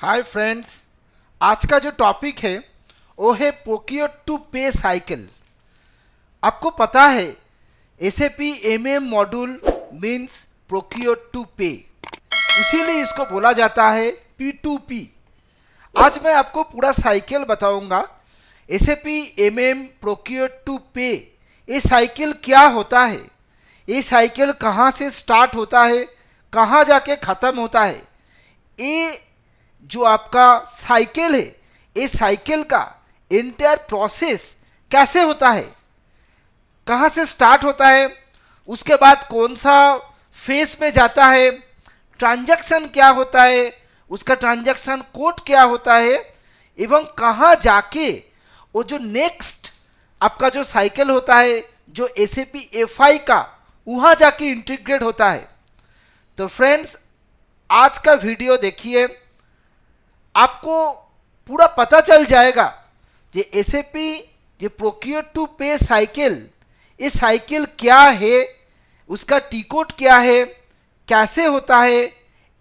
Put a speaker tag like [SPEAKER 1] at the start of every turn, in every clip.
[SPEAKER 1] Hi friends, आज का जो टॉपिक है वो है प्रोक्योर टू पे साइकिल। आपको पता है SAP MM module means procure to pay, इसीलिए इसको बोला जाता है P2P। आज मैं आपको पूरा साइकिल बताऊंगा। एसएपी एमएम प्रोक्योर टू पे, ये साइकिल क्या होता है, ये साइकिल कहाँ से स्टार्ट होता है, कहाँ जाके ख़त्म होता है, ये जो आपका साइकिल है, ये साइकिल का इंटायर प्रोसेस कैसे होता है, कहाँ से स्टार्ट होता है, उसके बाद कौन सा फेस में जाता है, ट्रांजैक्शन क्या होता है, उसका ट्रांजैक्शन कोड क्या होता है, एवं कहाँ जाके वो जो नेक्स्ट आपका जो साइकिल होता है जो एसएपी एफआई का, वहाँ जाके इंटीग्रेट होता है। तो फ्रेंड्स, आज का वीडियो देखिए, आपको पूरा पता चल जाएगा जे SAP J procure to pay cycle, ये साइकिल क्या है, उसका टी कोड क्या है, कैसे होता है,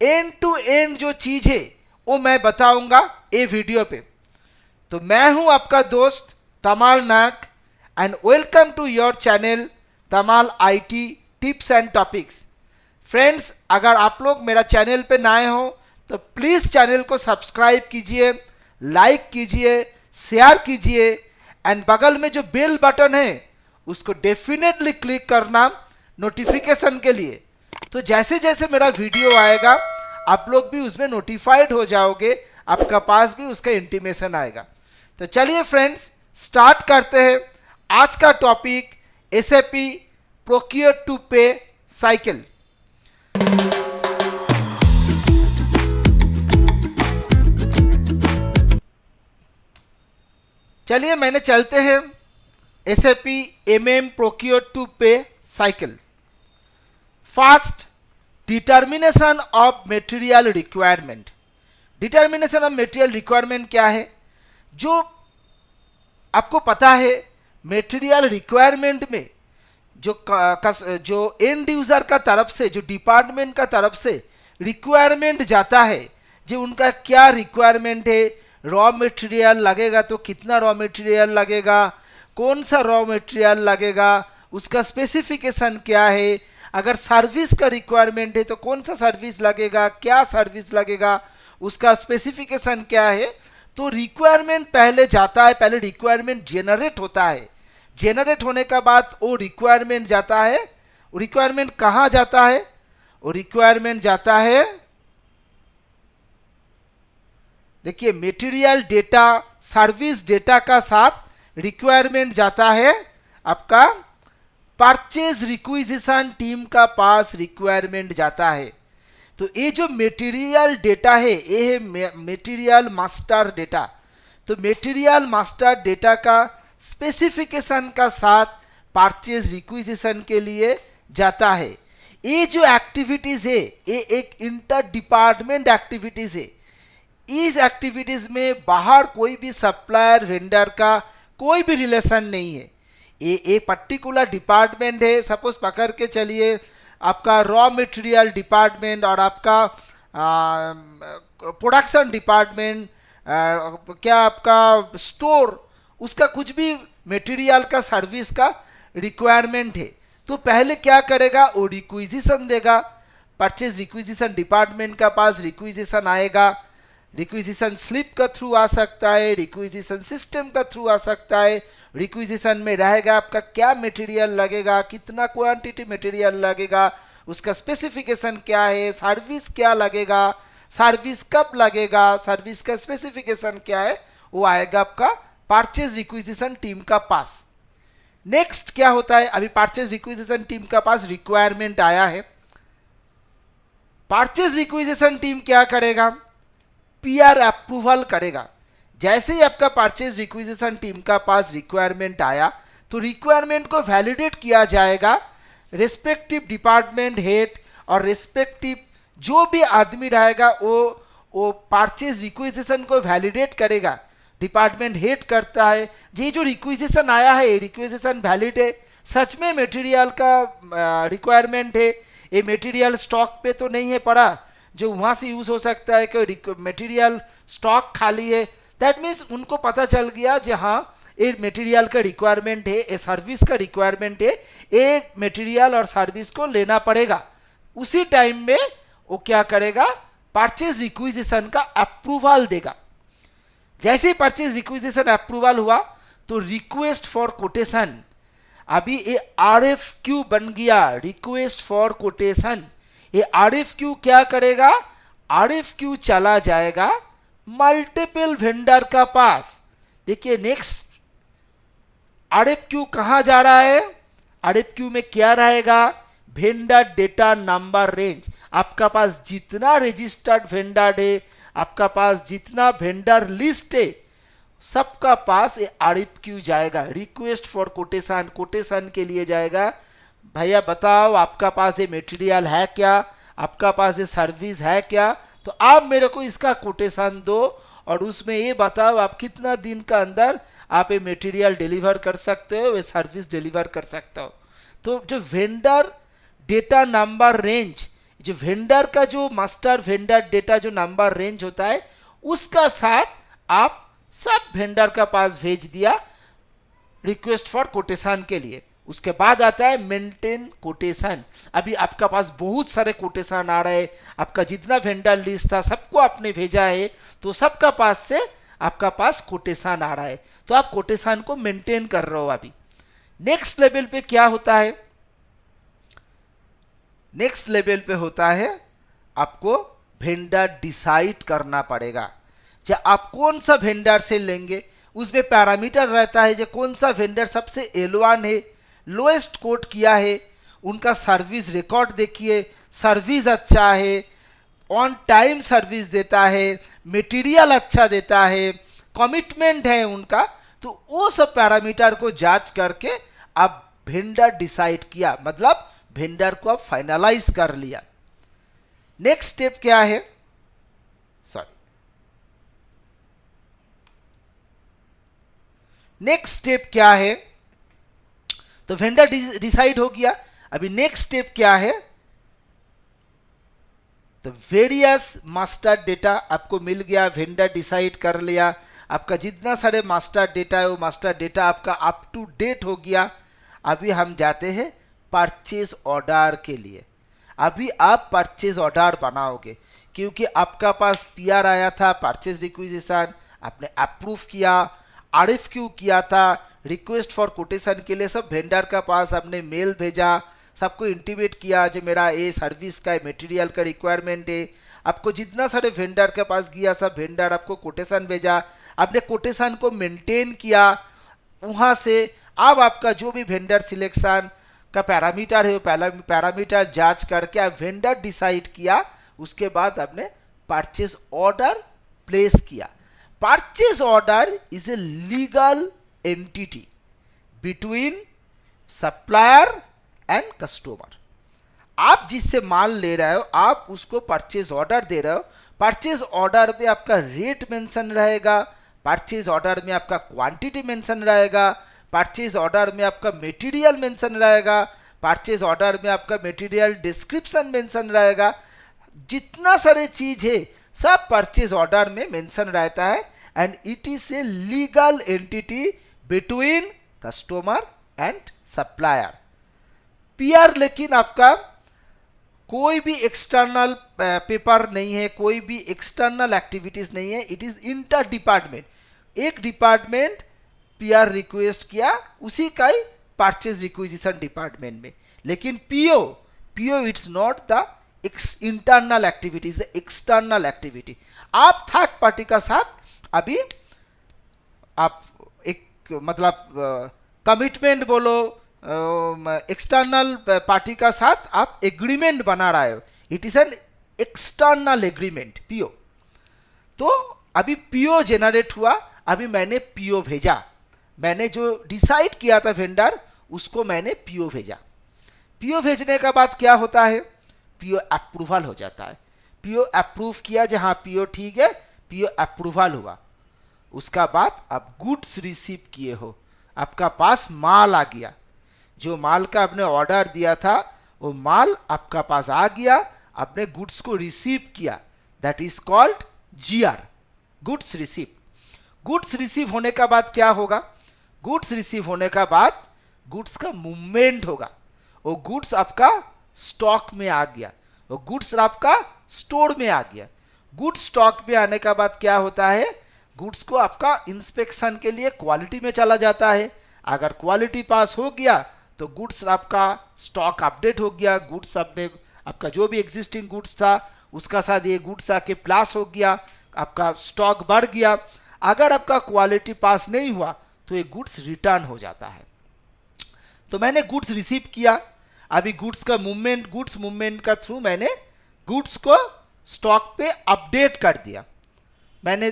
[SPEAKER 1] एंड टू एंड जो चीज़ है वो मैं बताऊंगा ये वीडियो पे। तो मैं हूं आपका दोस्त Tamal Nag and welcome to your channel Tamal IT tips and topics. Friends, अगर आप लोग मेरा चैनल पे नए हो तो प्लीज़ चैनल को सब्सक्राइब कीजिए, लाइक कीजिए, शेयर कीजिए एंड बगल में जो बेल बटन है उसको डेफिनेटली क्लिक करना नोटिफिकेशन के लिए। तो जैसे जैसे मेरा वीडियो आएगा आप लोग भी उसमें नोटिफाइड हो जाओगे, आपका पास भी उसका इंटीमेशन आएगा। तो चलिए फ्रेंड्स, स्टार्ट करते हैं आज का topic SAP procure to pay cycle. चलिए मैंने चलते हैं SAP MM procure to pay cycle. First, determination of material requirement. Determination of material requirement क्या है? जो आपको पता है मटेरियल रिक्वायरमेंट में जो एंड यूजर का तरफ से, जो डिपार्टमेंट का तरफ से रिक्वायरमेंट जाता है, जो उनका क्या रिक्वायरमेंट है, रॉ मटेरियल लगेगा तो कितना रॉ मटेरियल लगेगा, कौन सा रॉ मटेरियल लगेगा, उसका स्पेसिफिकेशन क्या है, अगर सर्विस का रिक्वायरमेंट है तो कौन सा सर्विस लगेगा, क्या सर्विस लगेगा, उसका स्पेसिफिकेशन क्या है। तो रिक्वायरमेंट पहले जाता है, पहले रिक्वायरमेंट जेनरेट होता है, जेनरेट होने का बाद वो रिक्वायरमेंट जाता है। रिक्वायरमेंट कहाँ जाता है? वो रिक्वायरमेंट जाता है, देखिए, मटेरियल डेटा सर्विस डेटा का साथ रिक्वायरमेंट जाता है आपका परचेज रिक्विजिशन टीम का पास रिक्वायरमेंट जाता है। तो ये जो मटेरियल डेटा है ये है मटेरियल मास्टर डेटा। तो मटेरियल मास्टर डेटा का स्पेसिफिकेशन का साथ परचेज रिक्विजिशन के लिए जाता है। ये जो एक्टिविटीज है ये एक इंटर डिपार्टमेंट एक्टिविटीज है। इस एक्टिविटीज में बाहर कोई भी सप्लायर वेंडर का कोई भी रिलेशन नहीं है। ये पर्टिकुलर डिपार्टमेंट है। सपोज पकड़ के चलिए, आपका रॉ मटेरियल डिपार्टमेंट और आपका प्रोडक्शन डिपार्टमेंट, क्या आपका स्टोर, उसका कुछ भी मटेरियल का सर्विस का रिक्वायरमेंट है। तो पहले क्या करेगा, वो रिक्विजिशन देगा। परचेज रिक्विजिशन डिपार्टमेंट का पास रिक्विजिशन आएगा। रिक्विजिशन स्लिप का थ्रू आ सकता है, रिक्विजिशन सिस्टम का थ्रू आ सकता है। रिक्विजिशन में रहेगा आपका क्या मटेरियल लगेगा, कितना क्वांटिटी मटेरियल लगेगा, उसका स्पेसिफिकेशन क्या है, सर्विस क्या लगेगा, सर्विस कब लगेगा, सर्विस का स्पेसिफिकेशन क्या है, वो आएगा आपका परचेज रिक्विजिशन टीम का पास। नेक्स्ट क्या होता है, अभी परचेज रिक्विजिशन टीम का पास रिक्वायरमेंट आया है। परचेज रिक्विजिशन टीम क्या करेगा, पीआर अप्रूवल करेगा। जैसे ही आपका परचेज रिक्विजिशन टीम का पास रिक्वायरमेंट आया तो रिक्वायरमेंट को वैलिडेट किया जाएगा। रिस्पेक्टिव डिपार्टमेंट हेड और रिस्पेक्टिव जो भी आदमी रहेगा वो परचेज रिक्विजिशन को वैलिडेट करेगा। डिपार्टमेंट हेड करता है ये जो रिक्विजिशन आया है, रिक्विजिशन वैलिड है, सच में मटेरियल का रिक्वायरमेंट है, ये मटेरियल स्टॉक पे तो नहीं है पड़ा, जो वहाँ से यूज़ हो सकता है कि मटेरियल स्टॉक खाली है, दैट मीन्स उनको पता चल गया कि हाँ ये मटेरियल का रिक्वायरमेंट है, ये सर्विस का रिक्वायरमेंट है, ये मटेरियल और सर्विस को लेना पड़ेगा। उसी टाइम में वो क्या करेगा, परचेज रिक्विजिशन का अप्रूवल देगा। जैसे ही परचेज रिक्विजिशन अप्रूवल हुआ तो रिक्वेस्ट फॉर कोटेशन, अभी ये RFQ बन गया, रिक्वेस्ट फॉर कोटेशन। ये RFQ क्या करेगा, RFQ चला जाएगा मल्टीपल वेंडर का पास। देखिए नेक्स्ट RFQ कहाँ जा रहा है, RFQ में क्या रहेगा, वेंडर डेटा नंबर रेंज। आपका पास जितना रजिस्टर्ड वेंडर है, आपका पास जितना वेंडर लिस्ट है, सबका पास ये RFQ जाएगा, रिक्वेस्ट फॉर कोटेशन, कोटेशन के लिए जाएगा। भैया बताओ आपका पास ये मटेरियल है क्या, आपका पास ये सर्विस है क्या, तो आप मेरे को इसका कोटेशन दो और उसमें ये बताओ आप कितना दिन का अंदर आप ये मटेरियल डिलीवर कर सकते हो, ये सर्विस डिलीवर कर सकते हो। तो जो वेंडर डेटा नंबर रेंज, जो वेंडर का जो मास्टर वेंडर डेटा जो नंबर रेंज होता है, उसका साथ आप सब वेंडर का पास भेज दिया रिक्वेस्ट फॉर कोटेशन के लिए। उसके बाद आता है मेंटेन कोटेशन। अभी आपका पास बहुत सारे कोटेशन आ रहे हैं, आपका जितना वेंडर लिस्ट था सबको आपने भेजा है, तो सबका पास से आपका पास कोटेशन आ रहा है, तो आप कोटेशन को मेंटेन कर रहे हो। अभी नेक्स्ट लेवल पे क्या होता है, नेक्स्ट लेवल पे होता है आपको वेंडर डिसाइड करना पड़ेगा। जब आप कौन सा वेंडर से लेंगे, उसमें पैरामीटर रहता है जो कौन सा वेंडर सबसे एलवान है, लोएस्ट कोट किया है, उनका सर्विस रिकॉर्ड देखिए, सर्विस अच्छा है, ऑन टाइम सर्विस देता है, मटेरियल अच्छा देता है, कमिटमेंट है उनका, तो वो सब पैरामीटर को जांच करके आप वेंडर डिसाइड किया, मतलब वेंडर को आप फाइनलाइज कर लिया। नेक्स्ट स्टेप क्या है, सॉरी, नेक्स्ट स्टेप क्या है, तो वेंडर डिसाइड हो गया। अभी नेक्स्ट स्टेप क्या है, तो वेरियस मास्टर डेटा आपको मिल गया, वेंडर डिसाइड कर लिया, आपका जितना सारे मास्टर डेटा है वो मास्टर डेटा आपका अप टू डेट हो गया। अभी हम जाते हैं परचेज ऑर्डर के लिए। अभी आप परचेज ऑर्डर बनाओगे, क्योंकि आपका पास PR आया था, परचेज रिक्विजिशन आपने अप्रूव किया, RFQ किया था, रिक्वेस्ट फॉर कोटेशन के लिए सब वेंडर का पास आपने मेल भेजा, सबको इंटीमेट किया जो मेरा ये सर्विस का मटेरियल का रिक्वायरमेंट है। आपको जितना सारे वेंडर के पास गया, सब वेंडर आपको कोटेशन भेजा, आपने कोटेशन को मेंटेन किया। वहाँ से अब आपका जो भी वेंडर सिलेक्शन का पैरामीटर है वो पैरामीटर जांच करके आप वेंडर डिसाइड किया, उसके बाद आपने परचेज ऑर्डर प्लेस किया। Purchase order is a legal entity between supplier and customer. आप जिससे माल ले रहे हो आप उसको परचेज ऑर्डर दे रहे हो, परचेज ऑर्डर में आपका रेट मेंशन रहेगा, परचेज ऑर्डर में आपका क्वांटिटी मेंशन रहेगा, परचेज ऑर्डर में आपका मटेरियल मेंशन रहेगा, परचेज ऑर्डर में आपका मटेरियल डिस्क्रिप्शन मेंशन रहेगा, जितना सारे चीज है सब परचेज ऑर्डर में मेंशन रहता है। And it is a legal entity between customer and supplier. PR लेकिन आपका कोई भी एक्सटर्नल पेपर नहीं है, कोई भी एक्सटर्नल एक्टिविटीज नहीं है, इट इज इंटर डिपार्टमेंट। एक डिपार्टमेंट PR रिक्वेस्ट किया, उसी का ही परचेज रिक्विजिशन डिपार्टमेंट में। लेकिन PO it's not the internal activity, is external activity. आप थर्ड पार्टी का साथ अभी आप एक मतलब कमिटमेंट बोलो, एक्सटर्नल पार्टी का साथ आप एग्रीमेंट बना रहे हो, it is an external agreement PO। तो अभी PO जनरेट हुआ, अभी मैंने PO भेजा, मैंने जो डिसाइड किया था वेंडर उसको मैंने PO भेजा। PO भेजने का बाद क्या होता है, PO अप्रूवल हो जाता है। PO अप्रूव किया, जहां PO ठीक है, PO अप्रूवल हुआ, उसका बाद आप गुड्स रिसीव किए हो, आपका पास माल आ गया, जो माल का आपने ऑर्डर दिया था वो माल आपका पास आ गया। आपने गुड्स को रिसीव किया, that is called GR, goods receive. Goods receive होने का बाद क्या होगा? गुड्स रिसीव होने का बाद गुड्स का मूवमेंट होगा। वो गुड्स आपका स्टॉक में आ गया, वो गुड्स आपका स्टोर में आ गया। गुड्स स्टॉक में आने का बाद क्या होता है? गुड्स को आपका इंस्पेक्शन के लिए क्वालिटी में चला जाता है। अगर क्वालिटी पास हो गया तो गुड्स आपका स्टॉक अपडेट हो गया, गुड्स अपने आपका जो भी एग्जिस्टिंग गुड्स था उसका साथ ये गुड्स आके प्लस हो गया, आपका स्टॉक बढ़ गया। अगर आपका क्वालिटी पास नहीं हुआ तो ये गुड्स रिटर्न हो जाता है। तो मैंने गुड्स रिसीव किया, अभी गुड्स का मूवमेंट, गुड्स मूवमेंट का थ्रू मैंने गुड्स को स्टॉक पे अपडेट कर दिया। मैंने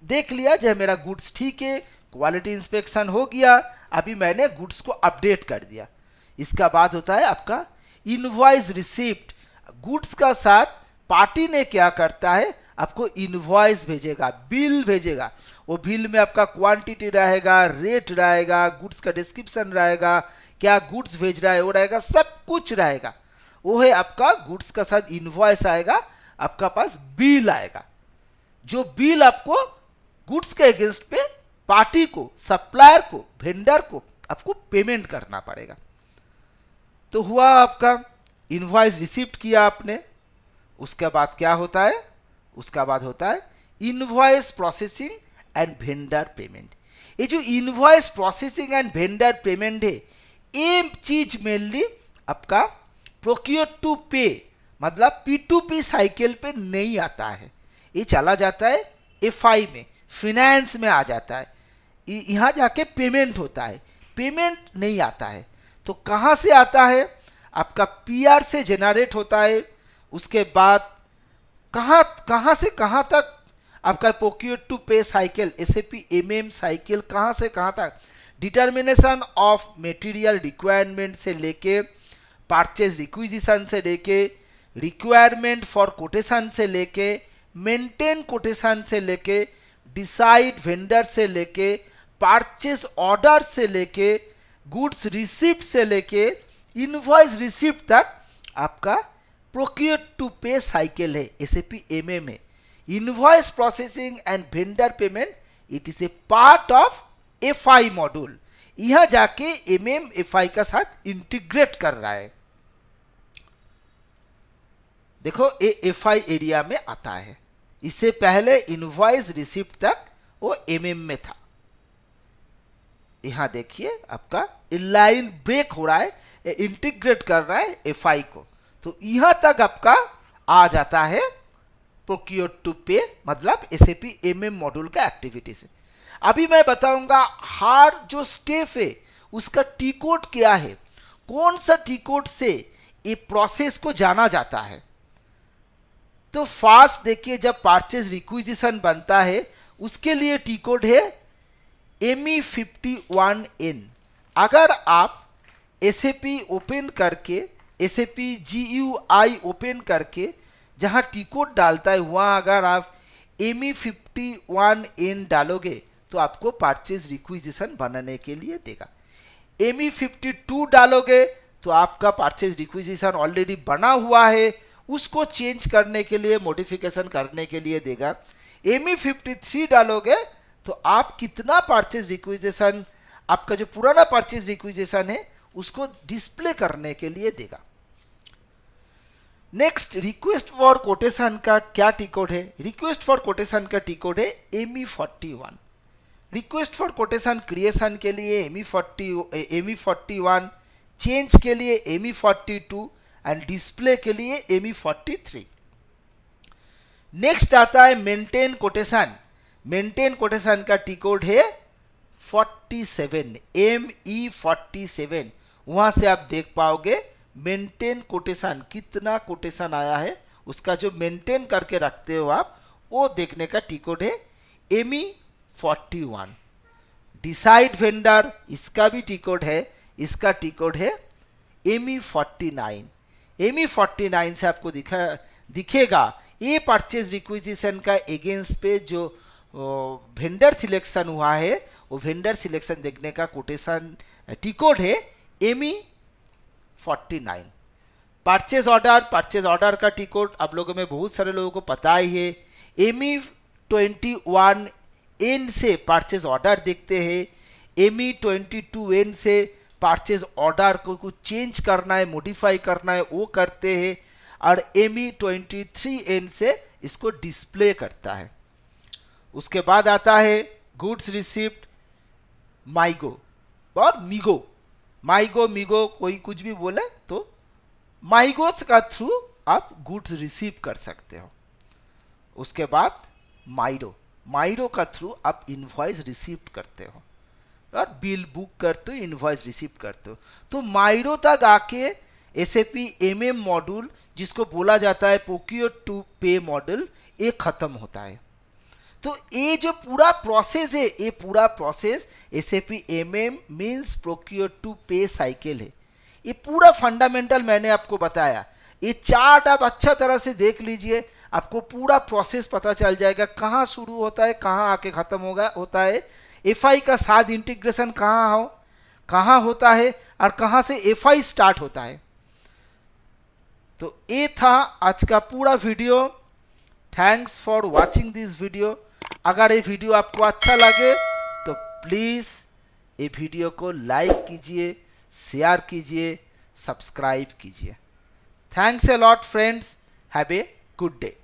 [SPEAKER 1] देख लिया जब मेरा गुड्स ठीक है, क्वालिटी इंस्पेक्शन हो गया, अभी मैंने गुड्स को अपडेट कर दिया। इसका बाद होता है आपका इनवॉइस रिसिप्ट। गुड्स का साथ पार्टी ने क्या करता है? आपको इनवॉइस भेजेगा, बिल भेजेगा। वो बिल में आपका क्वांटिटी रहेगा, रेट रहेगा, गुड्स का डिस्क्रिप्शन रहेगा, क्या गुड्स भेज रहा है वो रहेगा, सब कुछ रहेगा। वो है आपका गुड्स का साथ इनवॉइस आएगा, आपका पास बिल आएगा। जो बिल आपको गुड्स के अगेंस्ट पे पार्टी को, सप्लायर को, वेंडर को आपको पेमेंट करना पड़ेगा। तो हुआ आपका इनवॉइस रिसीव्ड किया आपने। उसके बाद क्या होता है? उसका बाद होता है invoice processing and vendor payment. ये जो invoice processing and vendor payment है, ये चीज मेनली आपका प्रोक्योर टू पे मतलब P2P साइकिल पे नहीं आता है। ये चला जाता है FI में, फिनेंस में आ जाता है, यहाँ जाके पेमेंट होता है, पेमेंट नहीं आता है। तो कहाँ से आता है? आपका PR से जनरेट होता है। उसके बाद कहाँ से कहाँ तक आपका procure to pay cycle, SAP MM cycle कहाँ से कहाँ तक? डिटर्मिनेशन ऑफ मटेरियल रिक्वायरमेंट से लेके, परचेज रिक्विजिशन से लेके, रिक्वायरमेंट फॉर कोटेशन से लेके, मेंटेन कोटेशन से लेके, डिसाइड वेंडर से लेके, परचेज ऑर्डर से लेके, गुड्स रिसिप्ट से लेके, इनवॉइस रिसिप्ट तक आपका प्रोक्योर टू पे साइकिल है SAP MM में। Invoice processing and vendor payment it is a part of FI module. यहां जाके MM FI का साथ इंटीग्रेट कर रहा है। देखो ये FI एरिया में आता है, इससे पहले इनवॉइस रिसिप्ट तक वो MM में था। यहां देखिए आपका लाइन ब्रेक हो रहा है, इंटीग्रेट कर रहा है FI को। तो यहां तक आपका आ जाता है प्रोक्योर टू पे मतलब SAP MM मॉड्यूल का एक्टिविटी से। अभी मैं बताऊंगा हर जो स्टेप है उसका टी कोड क्या है, कौन सा टी कोड से ये प्रोसेस को जाना जाता है। तो फास्ट देखिए, जब परचेज रिक्विजिशन बनता है उसके लिए टी कोड है ME51N। अगर आप SAP ओपन करके, SAP GUI ओपन करके जहां टी कोड डालता है वहां अगर आप ME51N डालोगे तो आपको परचेज रिक्विजिशन बनाने के लिए देगा। ME52 डालोगे तो आपका परचेज रिक्विजिशन ऑलरेडी बना हुआ है, उसको चेंज करने के लिए, मॉडिफिकेशन करने के लिए देगा। ME53 डालोगे तो आप कितना परचेज रिक्विजिशन, आपका जो पुराना परचेज रिक्विजिशन है उसको डिस्प्ले करने के लिए देगा। नेक्स्ट, रिक्वेस्ट फॉर कोटेशन का क्या टी कोड है? रिक्वेस्ट फॉर कोटेशन का टी कोड है ME41। Request for quotation creation के लिए ME41, चेंज के लिए ME42 एंड डिस्प्ले के लिए ME43। नेक्स्ट आता है मेंटेन कोटेशन। मेंटेन कोटेशन का टी कोड है 47, ME47। वहां से आप देख पाओगे मेंटेन कोटेशन, कितना कोटेशन आया है, उसका जो मेंटेन करके रखते हो आप, वो देखने का टी कोड है ME41। डिसाइड वेंडर, इसका भी टी कोड है, इसका टी कोड है ME49। ME49 से आपको दिखेगा ये परचेज रिक्विजिशन का एगेंस्ट पे जो वेंडर सिलेक्शन हुआ है, वो वेंडर सिलेक्शन देखने का कोटेशन टी कोड है ME49। परचेज ऑर्डर का टी कोड आप लोगों में बहुत सारे लोगों को पता ही है। ME21 एंड से परचेज ऑर्डर देखते हैं, ME22 एंड से परचेज ऑर्डर को कुछ चेंज करना है, मॉडिफाई करना है, वो करते हैं, और ME23 एंड से इसको डिस्प्ले करता है। उसके बाद आता है गुड्स रिसिप्ट, माइगो और मीगो। माइगो कोई कुछ भी बोले तो माइगोस का थ्रू आप गुड्स रिसीव कर सकते हो। उसके बाद माइडो का थ्रू आप इनवॉइस रिसीव करते हो और बिल बुक करते हो, इनवॉइस रिसीव करते हो। तो माइडो तक आके SAP MM मॉड्यूल, जिसको बोला जाता है प्रोक्योर टू पे मॉडल, ये खत्म होता है। तो ये जो पूरा प्रोसेस है, ये पूरा process SAP MM means procure to pay cycle है। ये पूरा फंडामेंटल मैंने आपको बताया। ये चार्ट आप अच्छा तरह से देख लीजिए, आपको पूरा प्रोसेस पता चल जाएगा, कहाँ शुरू होता है, कहाँ आके खत्म होता है, FI का साथ इंटीग्रेशन कहाँ होता है, और कहाँ से FI स्टार्ट होता है। तो ये था आज का पूरा video. Thanks for watching this video. अगर ये वीडियो आपको अच्छा लगे तो प्लीज़ ये वीडियो को लाइक कीजिए, शेयर कीजिए, सब्सक्राइब कीजिए। Thanks a lot friends, have a good day.